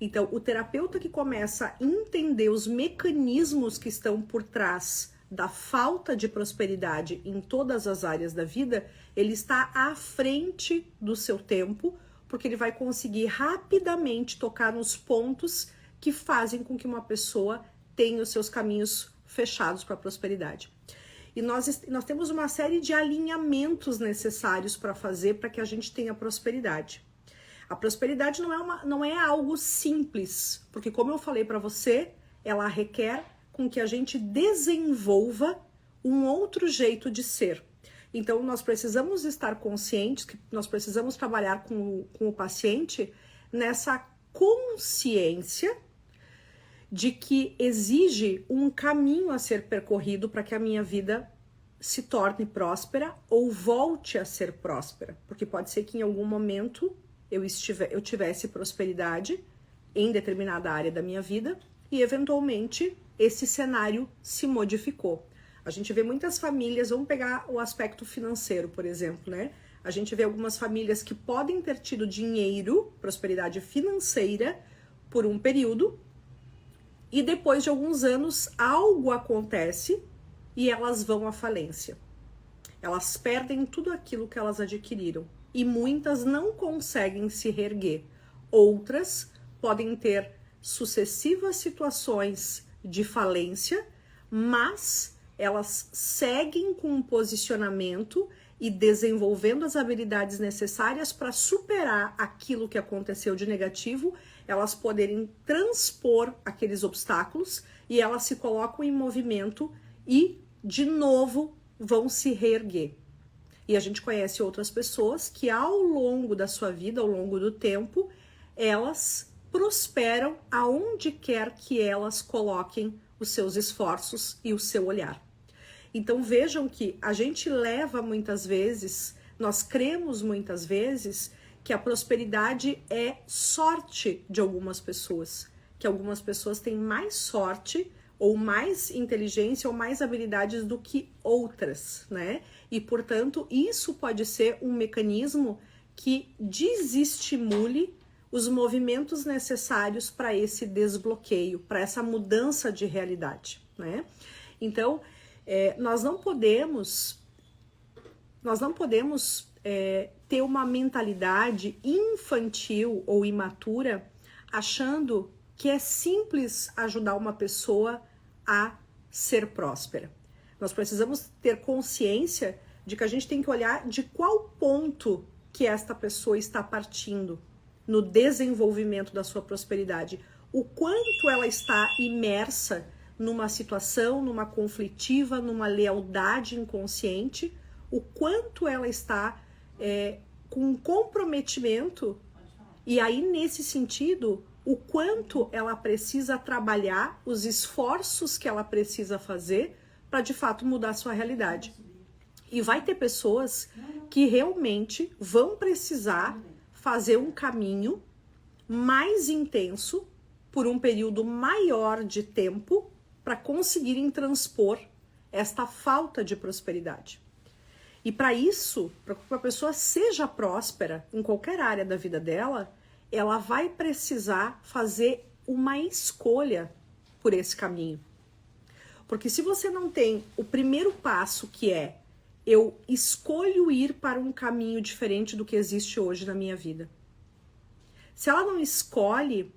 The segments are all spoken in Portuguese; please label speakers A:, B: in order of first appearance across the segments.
A: Então, o terapeuta que começa a entender os mecanismos que estão por trás da falta de prosperidade em todas as áreas da vida, ele está à frente do seu tempo, porque ele vai conseguir rapidamente tocar nos pontos que fazem com que uma pessoa tenha os seus caminhos fechados para a prosperidade. E nós temos uma série de alinhamentos necessários para fazer para que a gente tenha prosperidade. A prosperidade não é algo simples, porque como eu falei para você, ela requer com que a gente desenvolva um outro jeito de ser. Então, nós precisamos estar conscientes, que nós precisamos trabalhar com o paciente nessa consciência de que exige um caminho a ser percorrido para que a minha vida se torne próspera ou volte a ser próspera. Porque pode ser que em algum momento eu tivesse prosperidade em determinada área da minha vida e, eventualmente, esse cenário se modificou. A gente vê muitas famílias, vamos pegar o aspecto financeiro, por exemplo, né? A gente vê algumas famílias que podem ter tido dinheiro, prosperidade financeira, por um período, e depois de alguns anos algo acontece e elas vão à falência. Elas perdem tudo aquilo que elas adquiriram e muitas não conseguem se reerguer. Outras podem ter sucessivas situações de falência, mas elas seguem com um posicionamento e desenvolvendo as habilidades necessárias para superar aquilo que aconteceu de negativo, elas poderem transpor aqueles obstáculos e elas se colocam em movimento e, de novo, vão se reerguer. E a gente conhece outras pessoas que ao longo da sua vida, ao longo do tempo, elas prosperam aonde quer que elas coloquem os seus esforços e o seu olhar. Então vejam que a gente leva muitas vezes, nós cremos muitas vezes que a prosperidade é sorte de algumas pessoas, que algumas pessoas têm mais sorte ou mais inteligência ou mais habilidades do que outras, né? E, portanto, isso pode ser um mecanismo que desestimule os movimentos necessários para esse desbloqueio, para essa mudança de realidade, né? Então, nós não podemos ter uma mentalidade infantil ou imatura achando que é simples ajudar uma pessoa a ser próspera. Nós precisamos ter consciência de que a gente tem que olhar de qual ponto que esta pessoa está partindo no desenvolvimento da sua prosperidade, o quanto ela está imersa numa situação, numa conflitiva, numa lealdade inconsciente, o quanto ela está com um comprometimento, e aí nesse sentido, o quanto ela precisa trabalhar, os esforços que ela precisa fazer para de fato mudar a sua realidade. E vai ter pessoas que realmente vão precisar fazer um caminho mais intenso por um período maior de tempo para conseguirem transpor esta falta de prosperidade. E para isso, para que a pessoa seja próspera em qualquer área da vida dela, ela vai precisar fazer uma escolha por esse caminho. Porque se você não tem o primeiro passo, que é eu escolho ir para um caminho diferente do que existe hoje na minha vida. Se ela não escolhe,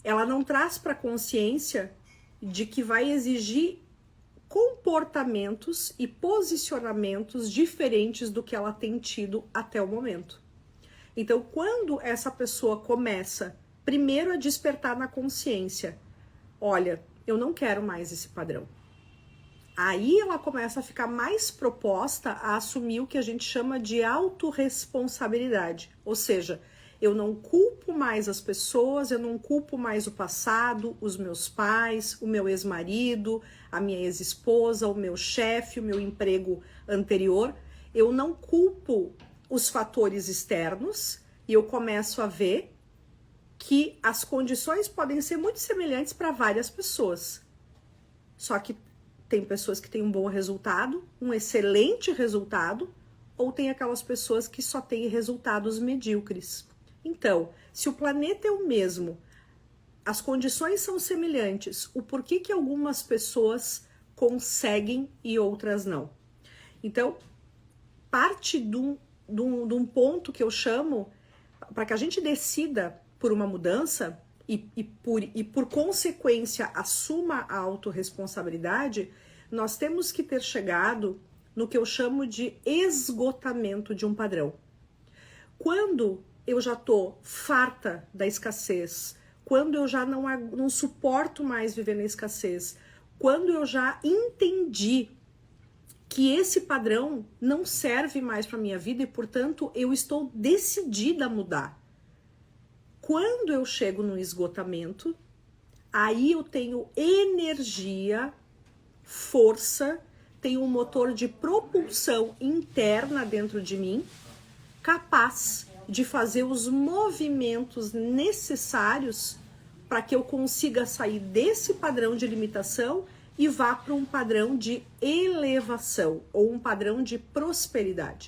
A: ela não traz para a consciência de que vai exigir comportamentos e posicionamentos diferentes do que ela tem tido até o momento. Então, quando essa pessoa começa, primeiro, a despertar na consciência, olha, eu não quero mais esse padrão. Aí ela começa a ficar mais proposta a assumir o que a gente chama de autorresponsabilidade. Ou seja, eu não culpo mais as pessoas, eu não culpo mais o passado, os meus pais, o meu ex-marido, a minha ex-esposa, o meu chefe, o meu emprego anterior. Eu não culpo os fatores externos e eu começo a ver que as condições podem ser muito semelhantes para várias pessoas. Só que tem pessoas que têm um bom resultado, um excelente resultado, ou tem aquelas pessoas que só têm resultados medíocres. Então, se o planeta é o mesmo, as condições são semelhantes, o porquê que algumas pessoas conseguem e outras não? Então, parte de um ponto que eu chamo, para que a gente decida por uma mudança e por consequência assuma a autorresponsabilidade, nós temos que ter chegado no que eu chamo de esgotamento de um padrão. Quando eu já estou farta da escassez, quando eu já não suporto mais viver na escassez, quando eu já entendi que esse padrão não serve mais para minha vida e, portanto, eu estou decidida a mudar. Quando eu chego no esgotamento, aí eu tenho energia, força, tenho um motor de propulsão interna dentro de mim, capaz de fazer os movimentos necessários para que eu consiga sair desse padrão de limitação e vá para um padrão de elevação ou um padrão de prosperidade.